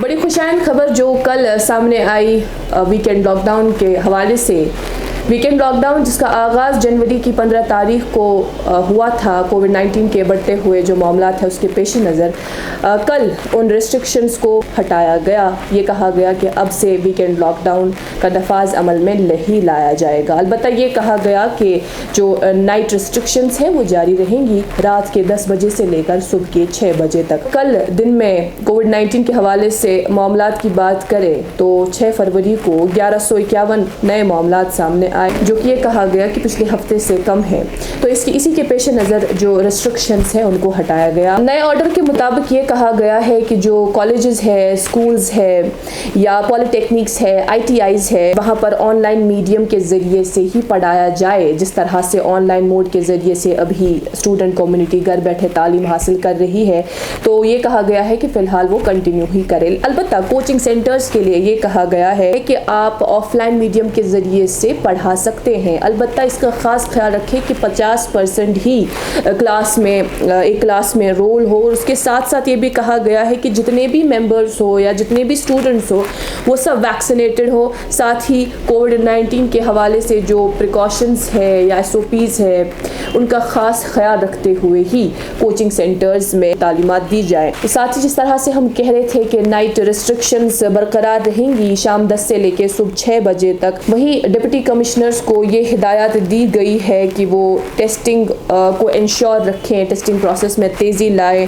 بڑی خوشائند خبر جو کل سامنے آئی ویکینڈ لاک ڈاؤن کے حوالے سے. ویکینڈ لاک ڈاؤن جس کا آغاز جنوری کی 15 تاریخ کو ہوا تھا، کووڈ-19 کے بڑھتے ہوئے جو معاملات ہیں اس کے پیش نظر کل ان ریسٹرکشنز کو ہٹایا گیا. یہ کہا گیا کہ اب سے ویکینڈ لاک ڈاؤن کا نفاذ عمل میں نہیں لایا جائے گا. البتہ یہ کہا گیا کہ جو نائٹ ریسٹرکشنز ہیں وہ جاری رہیں گی رات کے 10 بجے سے لے کر صبح کے 6 بجے تک. کل دن میں کووڈ-19 کے حوالے سے معاملات کی بات کریں تو 6 فروری کو 1151 نئے معاملات سامنے آئے، جو کہ یہ کہا گیا کہ پچھلے ہفتے سے کم ہے. تو اسی کے پیش نظر جو ریسٹرکشنز ہیں ان کو ہٹایا گیا. نئے آرڈر کے مطابق یہ کہا گیا ہے کہ جو کالجز ہے، سکولز ہے یا پالی ٹیکنکس ہے، ITIs ہے، وہاں پر آن لائن میڈیم کے ذریعے سے ہی پڑھایا جائے. جس طرح سے آن لائن موڈ کے ذریعے سے ابھی اسٹوڈنٹ کمیونٹی گھر بیٹھے تعلیم حاصل کر رہی ہے، تو یہ کہا گیا ہے کہ فی الحال وہ کنٹینیو ہی کرے. البتہ کوچنگ سینٹرز کے لیے یہ کہا گیا ہے کہ آپ آف لائن میڈیم کے ذریعے سے پڑھا سکتے ہیں. البتہ اس کا خاص خیال رکھیں کہ 50% ہی ایک کلاس میں رول ہو. اور اس کے ساتھ ساتھ یہ بھی کہا گیا ہے کہ جتنے بھی ممبرز ہو یا جتنے بھی اسٹوڈنٹس ہو وہ سب ویکسینیٹڈ ہو. ساتھ ہی کووڈ-19 کے حوالے سے جو پریکاشنز ہے یا SOPs ہے ان کا خاص خیال رکھتے ہوئے ہی کوچنگ سینٹرز میں تعلیمات دی جائے. ساتھ ہی جس طرح سے ہم کہہ رہے تھے کہ نائٹ ریسٹرکشنز برقرار رہیں گی شام 10 سے لے کے صبح 6 بجے تک، وہیں ڈپٹی کمشنرز کو یہ ہدایات دی گئی ہے کہ وہ ٹیسٹنگ کو انشور رکھیں، ٹیسٹنگ پروسیس میں تیزی لائیں.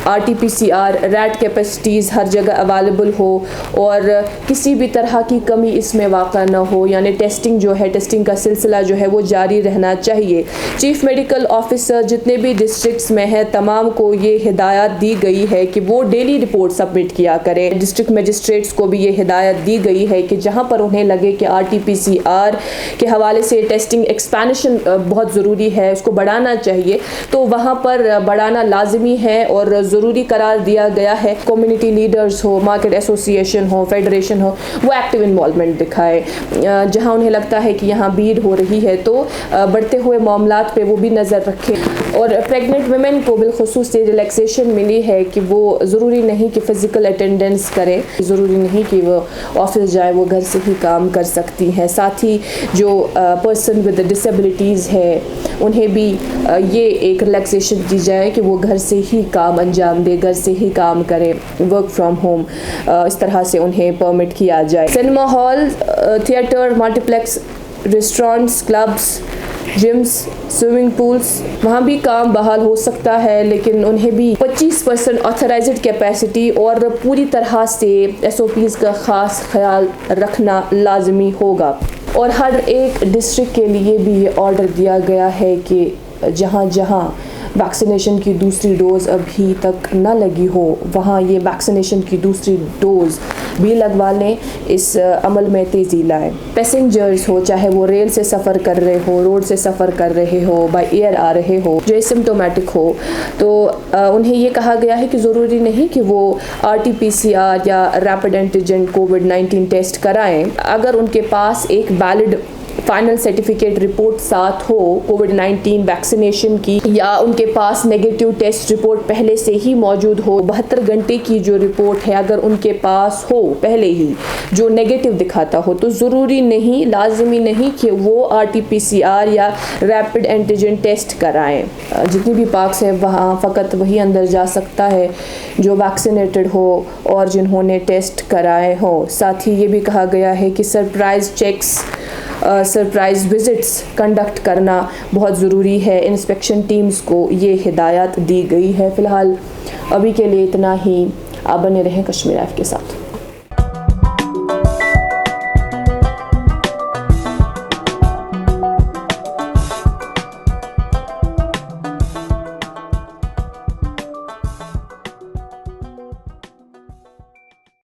RT-PCR ریٹ کیپیسٹیز ہر جگہ اویلیبل ہو اور کسی بھی طرح کی کمی اس میں واقع نہ ہو. یعنی ٹیسٹنگ کا سلسلہ جو ہے وہ جاری رہنا چاہیے. چیف میڈیکل آفیسر جتنے بھی ڈسٹرکٹس میں ہیں تمام کو یہ ہدایت دی گئی ہے کہ وہ ڈیلی رپورٹ سبمٹ کیا کریں. ڈسٹرکٹ میجسٹریٹس کو بھی یہ ہدایت دی گئی ہے کہ جہاں پر انہیں لگے کہ RT-PCR کے حوالے سے ٹیسٹنگ ایکسپینشن بہت ضروری ہے، اس کو بڑھانا چاہیے، تو وہاں پر بڑھانا لازمی ہے اور ضروری قرار دیا گیا ہے. کمیونٹی لیڈرز ہو، مارکیٹ ایسوسیشن ہو، فیڈریشن ہو، وہ ایکٹیو انوالومنٹ دکھائے. جہاں انہیں لگتا ہے کہ یہاں بھیڑ ہو رہی ہے تو بڑھتے ہوئے معاملات پہ وہ بھی نظر رکھیں. اور پریگننٹ ویمن کو بالخصوص سے ریلیکسیشن ملی ہے کہ وہ ضروری نہیں کہ فزیکل اٹینڈنس کرے، ضروری نہیں کہ وہ آفس جائے، وہ گھر سے ہی کام کر سکتی ہیں. ساتھ ہی جو پرسن ود ڈسیبلٹیز ہے انہیں بھی یہ ایک ریلیکسیشن دی جائے کہ وہ گھر سے ہی کام انجام دے، گھر سے ہی کام کرے، ورک فرام ہوم اس طرح سے انہیں پرمٹ کیا جائے. Cinema hall, theatre, multiplex, restaurants, clubs, gyms, swimming pools وہاں بھی کام بحال ہو سکتا ہے، لیکن انہیں بھی 25% آتھرائزڈ کیپیسٹی اور پوری طرح سے SOPs کا خاص خیال رکھنا لازمی ہوگا. اور ہر ایک ڈسٹرکٹ کے لیے بھی یہ آرڈر دیا گیا ہے کہ جہاں جہاں ویکسینیشن کی دوسری ڈوز ابھی تک نہ لگی ہو وہاں یہ ویکسینیشن کی دوسری ڈوز بھی لگوا لیں، اس عمل میں تیزی لائیں. پیسنجرز ہو، چاہے وہ ریل سے سفر کر رہے ہو، روڈ سے سفر کر رہے ہو، بائی ایئر آ رہے ہو، جو سمٹومیٹک ہو، تو انہیں یہ کہا گیا ہے کہ ضروری نہیں کہ وہ RT-PCR یا ریپڈ اینٹیجن کووڈ-19 ٹیسٹ کرائیں. اگر ان کے پاس ایک ویلڈ فائنل سرٹیفکیٹ رپورٹ ساتھ ہو کووڈ-19 ویکسینیشن کی، یا ان کے پاس نیگیٹو ٹیسٹ رپورٹ پہلے سے ہی موجود ہو، 72 گھنٹے کی جو رپورٹ ہے اگر ان کے پاس ہو پہلے ہی جو نیگیٹو دکھاتا ہو، تو ضروری نہیں، لازمی نہیں کہ وہ RT-PCR یا ریپڈ اینٹیجن ٹیسٹ کرائیں. جتنی بھی پارکس ہیں وہاں فقط وہی اندر جا سکتا ہے جو ویکسینیٹڈ ہو اور جنہوں نے ٹیسٹ کرائے ہوں. ساتھ ہی یہ بھی کہا گیا ہے کہ surprise checks, surprise visits conduct کرنا بہت ضروری ہے. انسپیکشن ٹیمز کو یہ ہدایت دی گئی ہے. فی الحال ابھی کے لیے اتنا ہی. آپ بنے رہیں کشمیر لائف کے ساتھ.